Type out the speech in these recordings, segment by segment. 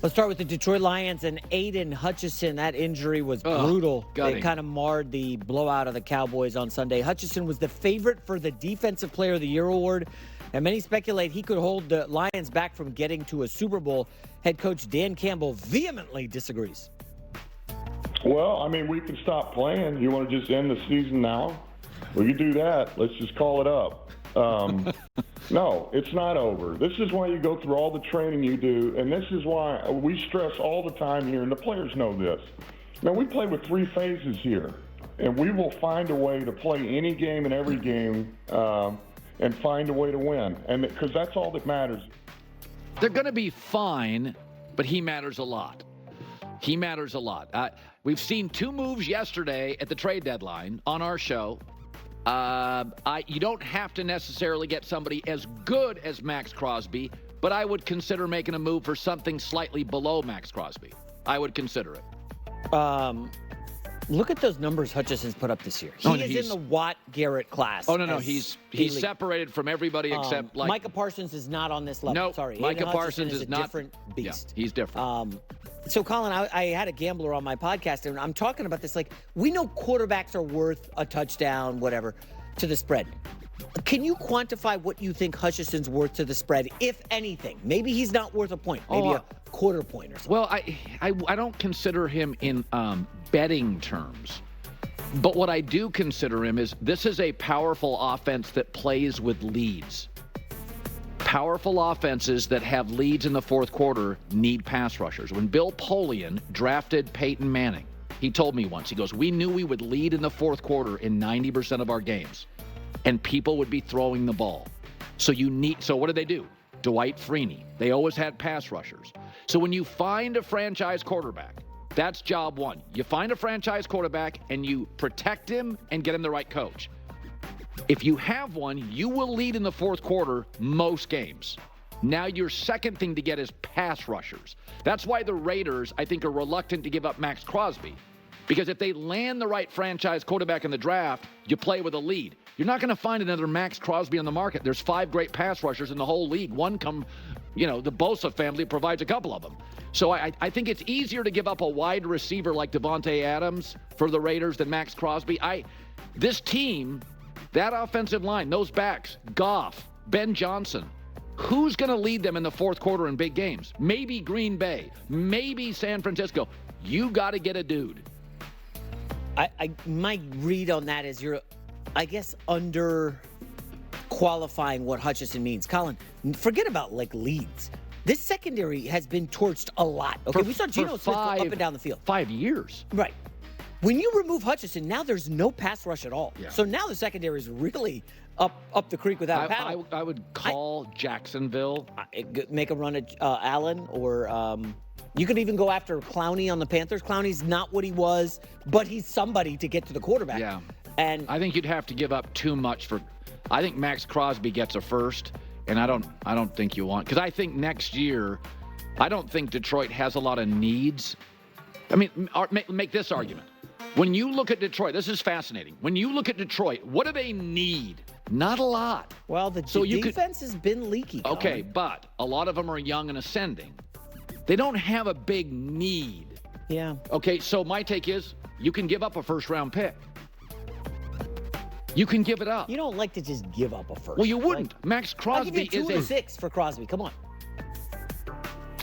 Let's start with the Detroit Lions and Aidan Hutchinson. That injury was brutal. It kind of marred the blowout of the Cowboys on Sunday. Hutchinson was the favorite for the Defensive Player of the Year award, and many speculate he could hold the Lions back from getting to a Super Bowl. Head coach Dan Campbell vehemently disagrees. Well, I mean, we can stop playing. You want to just end the season now? We can do that. Let's just call it up. No, it's not over. This is why you go through all the training you do, and this is why we stress all the time here, and the players know this. Now, we play with 3 phases here, and we will find a way to play any game and every game and find a way to win, and because that's all that matters. They're going to be fine, but he matters a lot. He matters a lot. We've seen 2 moves yesterday at the trade deadline on our show. You don't have to necessarily get somebody as good as Max Crosby, but I would consider making a move for something slightly below Max Crosby. I would consider it. Look at those numbers Hutchinson's put up this year. He is in the Watt-Garrett class. Oh, no. He's separated from everybody except like Micah Parsons is not on this level. No, sorry. Micah Aidan Parsons is a not different beast. Yeah, he's different. So, Colin, I had a gambler on my podcast, and I'm talking about this. Like, we know quarterbacks are worth a touchdown, whatever, to the spread. Can you quantify what you think Hutchinson's worth to the spread, if anything? Maybe he's not worth a point, maybe a quarter point or something. Well, I don't consider him in betting terms. But what I do consider him is this is a powerful offense that plays with leads. Powerful offenses that have leads in the fourth quarter need pass rushers. When Bill Polian drafted Peyton Manning, he told me once, he goes, we knew we would lead in the fourth quarter in 90% of our games, and people would be throwing the ball. So what did they do? Dwight Freeney. They always had pass rushers. So when you find a franchise quarterback, that's job one. You find a franchise quarterback and you protect him and get him the right coach. If you have one, you will lead in the fourth quarter most games. Now your second thing to get is pass rushers. That's why the Raiders, I think, are reluctant to give up Max Crosby. Because if they land the right franchise quarterback in the draft, you play with a lead. You're not going to find another Max Crosby on the market. There's 5 great pass rushers in the whole league. One the Bosa family provides a couple of them. So I think it's easier to give up a wide receiver like Devontae Adams for the Raiders than Max Crosby. This team, that offensive line, those backs, Goff, Ben Johnson, who's going to lead them in the fourth quarter in big games? Maybe Green Bay, maybe San Francisco. You got to get a dude. My read on that is you're, I guess, under qualifying what Hutchinson means. Colin, forget about leads. This secondary has been torched a lot. Okay, we saw Geno Smith go up and down the field. 5 years. Right. When you remove Hutchinson, now there's no pass rush at all. Yeah. So now the secondary is really up the creek without a paddle. I would call Jacksonville. Make a run at Allen, or you could even go after Clowney on the Panthers. Clowney's not what he was, but he's somebody to get to the quarterback. Yeah. And I think you'd have to give up too much for. I think Max Crosby gets a first, and I don't think you want, because I think next year, I don't think Detroit has a lot of needs. I mean, make this argument. When you look at Detroit, this is fascinating. When you look at Detroit, what do they need? Not a lot. Well, the defense has been leaky. Colin. Okay, but a lot of them are young and ascending. They don't have a big need. Yeah. Okay, so my take is you can give up a first-round pick. You can give it up. You don't like to just give up a first. Well, you wouldn't. Max Crosby I'll give you 2 and a 6 for Crosby. Come on.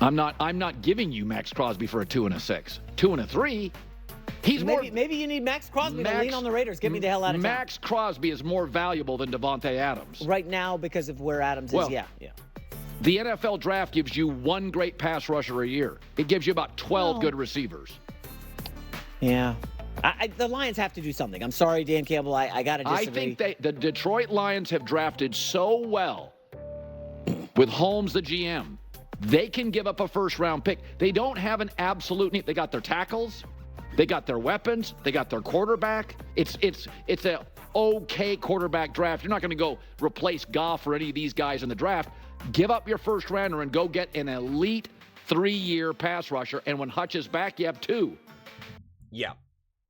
I'm not giving you Max Crosby for a 2 and a 6. 2 and a 3. Maybe you need Max Crosby to lean on the Raiders. Get me the hell out of town. Max Crosby is more valuable than Devontae Adams. Right now, because of where Adams is, yeah. The NFL draft gives you 1 great pass rusher a year. It gives you about 12 good receivers. Yeah. The Lions have to do something. I'm sorry, Dan Campbell. I got to disagree. I think the Detroit Lions have drafted so well with Holmes, the GM. They can give up a first-round pick. They don't have an absolute need. They got their tackles. They got their weapons. They got their quarterback. It's a okay quarterback draft. You're not going to go replace Goff or any of these guys in the draft. Give up your first rounder and go get an elite 3-year pass rusher. And when Hutch is back, you have 2. Yeah.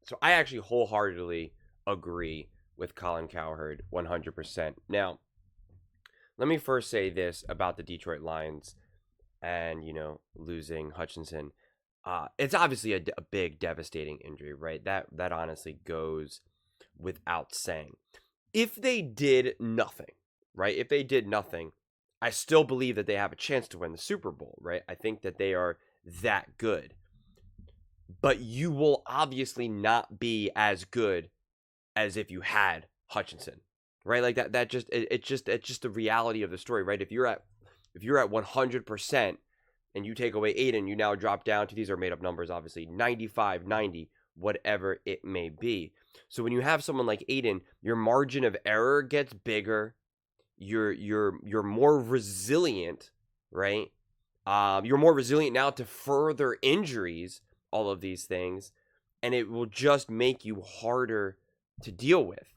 So I actually wholeheartedly agree with Colin Cowherd 100%. Now, let me first say this about the Detroit Lions. and, losing Hutchinson, it's obviously a big, devastating injury, right? That honestly goes without saying. If they did nothing, right? If they did nothing, I still believe that they have a chance to win the Super Bowl, right? I think that they are that good. But you will obviously not be as good as if you had Hutchinson, right? Like it's just the reality of the story, right? If you're at 100% and you take away Aidan, you now drop down to, these are made up numbers, obviously, 95, 90, whatever it may be. So when you have someone like Aidan, your margin of error gets bigger. You're more resilient, right? You're more resilient now to further injuries, all of these things, and it will just make you harder to deal with.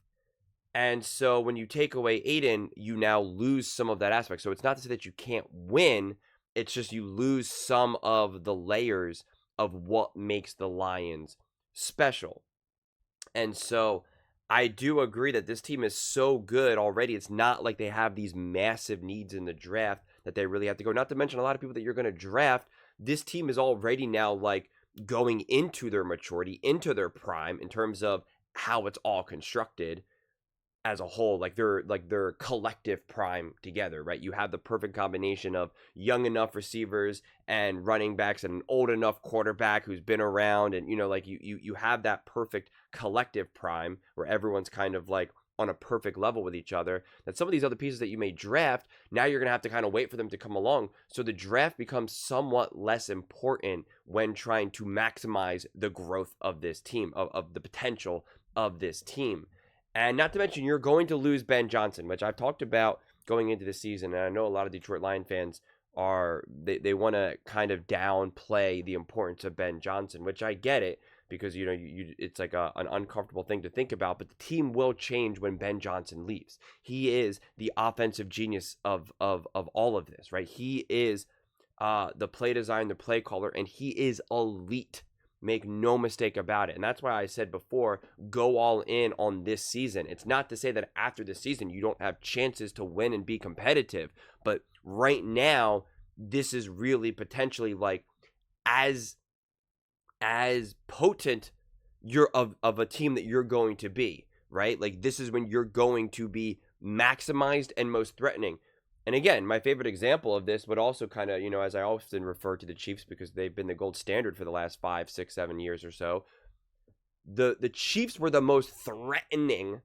And so when you take away Aidan, you now lose some of that aspect. So it's not to say that you can't win. It's just you lose some of the layers of what makes the Lions special. And so I do agree that this team is so good already. It's not like they have these massive needs in the draft that they really have to go. Not to mention a lot of people that you're going to draft. This team is already now like going into their maturity, into their prime in terms of how it's all constructed as a whole, like their collective prime together, right? You have the perfect combination of young enough receivers and running backs and an old enough quarterback who's been around, and you have that perfect collective prime where everyone's kind of like on a perfect level with each other. That some of these other pieces that you may draft, now you're gonna have to kind of wait for them to come along. So the draft becomes somewhat less important when trying to maximize the growth of this team, of the potential of this team. And not to mention, you're going to lose Ben Johnson, which I've talked about going into the season. And I know a lot of Detroit Lion fans they want to kind of downplay the importance of Ben Johnson, which I get it, because, it's like an uncomfortable thing to think about. But the team will change when Ben Johnson leaves. He is the offensive genius of all of this, right? He is the play design, the play caller, and he is elite. Make no mistake about it. And that's why I said before, go all in on this season. It's not to say that after the season you don't have chances to win and be competitive. But right now, this is really potentially like as potent of a team that you're going to be, right? Like this is when you're going to be maximized and most threatening. And again, my favorite example of this would also kind of, as I often refer to the Chiefs because they've been the gold standard for the last 5, 6, 7 years or so. The Chiefs were the most threatening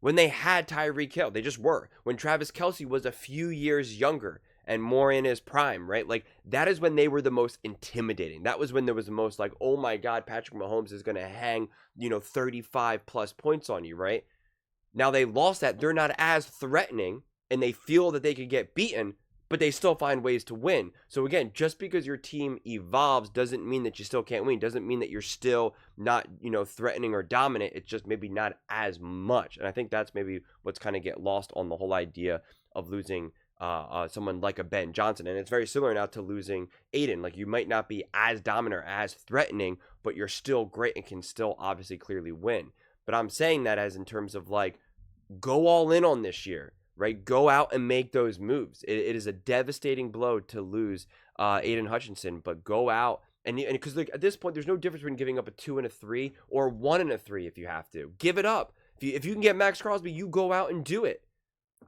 when they had Tyreek Hill. They just were. When Travis Kelce was a few years younger and more in his prime, right? Like that is when they were the most intimidating. That was when there was the most like, oh my God, Patrick Mahomes is going to hang, 35 plus points on you, right? Now they lost that. They're not as threatening. And they feel that they could get beaten, but they still find ways to win. So again, just because your team evolves doesn't mean that you still can't win. Doesn't mean that you're still not, threatening or dominant. It's just maybe not as much. And I think that's maybe what's kind of get lost on the whole idea of losing someone like a Ben Johnson. And it's very similar now to losing Aidan. Like you might not be as dominant or as threatening, but you're still great and can still obviously clearly win. But I'm saying that as in terms of like, go all in on this year. Right, go out and make those moves. It is a devastating blow to lose Aidan Hutchinson, but go out and because like at this point, there's no difference between giving up a 2 and a 3 or 1 and a 3 if you have to. Give it up. If you can get Max Crosby, you go out and do it.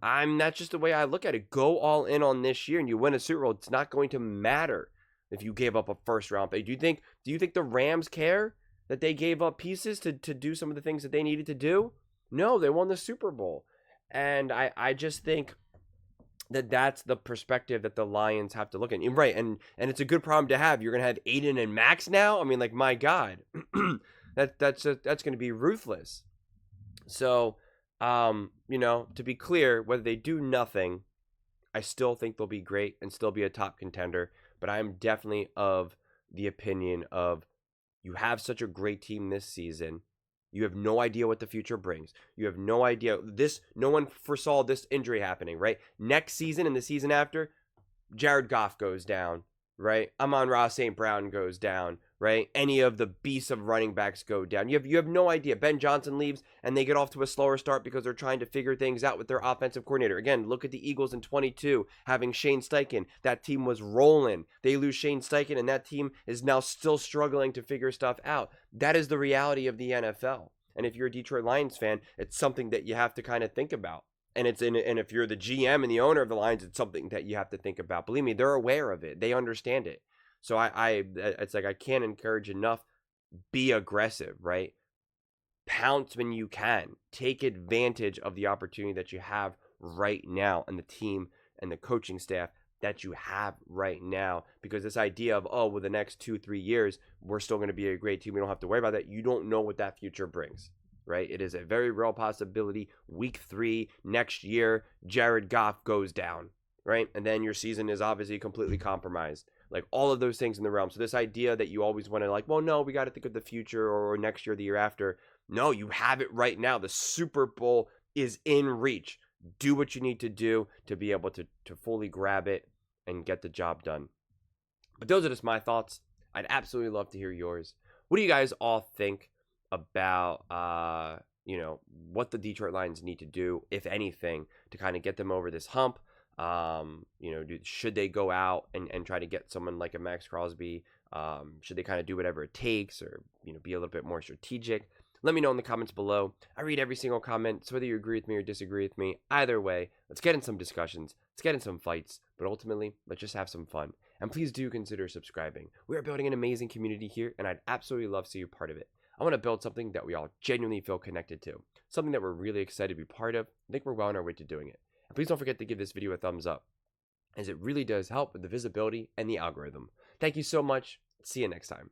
That's just the way I look at it. Go all in on this year, and you win a Super Bowl. It's not going to matter if you gave up a first round pick. Do you think the Rams care that they gave up pieces to do some of the things that they needed to do? No, they won the Super Bowl. And I just think that that's the perspective that the Lions have to look at. Right, and it's a good problem to have. You're going to have Aidan and Max now? I mean, like, my God. that's going to be ruthless. So, to be clear, whether they do nothing, I still think they'll be great and still be a top contender. But I am definitely of the opinion of you have such a great team this season. You have no idea what the future brings. You have no idea. No one foresaw this injury happening, right? Next season and the season after, Jared Goff goes down, right? Amon-Ra St. Brown goes down. right? Any of the beasts of running backs go down. You have no idea. Ben Johnson leaves and they get off to a slower start because they're trying to figure things out with their offensive coordinator. Again, look at the Eagles in 22 having Shane Steichen. That team was rolling. They lose Shane Steichen and that team is now still struggling to figure stuff out. That is the reality of the NFL. And if you're a Detroit Lions fan, it's something that you have to kind of think about. And if you're the GM and the owner of the Lions, it's something that you have to think about. Believe me, they're aware of it. They understand it. So it's like I can't encourage enough. Be aggressive, right? Pounce when you can. Take advantage of the opportunity that you have right now and the team and the coaching staff that you have right now. Because this idea of, oh, well, the next 2-3 years, we're still going to be a great team. We don't have to worry about that. You don't know what that future brings, right? It is a very real possibility. Week 3 next year, Jared Goff goes down, right? And then your season is obviously completely compromised. Like all of those things in the realm. So this idea that you always want to like, well, no, we got to think of the future or next year, the year after. No, you have it right now. The Super Bowl is in reach. Do what you need to do to be able to fully grab it and get the job done. But those are just my thoughts. I'd absolutely love to hear yours. What do you guys all think about, what the Detroit Lions need to do, if anything, to kind of get them over this hump? Should they go out and try to get someone like a Max Crosby? Should they kind of do whatever it takes or, be a little bit more strategic? Let me know in the comments below. I read every single comment, so whether you agree with me or disagree with me, either way, let's get in some discussions, let's get in some fights, but ultimately, let's just have some fun. And please do consider subscribing. We are building an amazing community here, and I'd absolutely love to see you part of it. I want to build something that we all genuinely feel connected to, something that we're really excited to be part of. I think we're well on our way to doing it. And please don't forget to give this video a thumbs up, as it really does help with the visibility and the algorithm. Thank you so much. See you next time.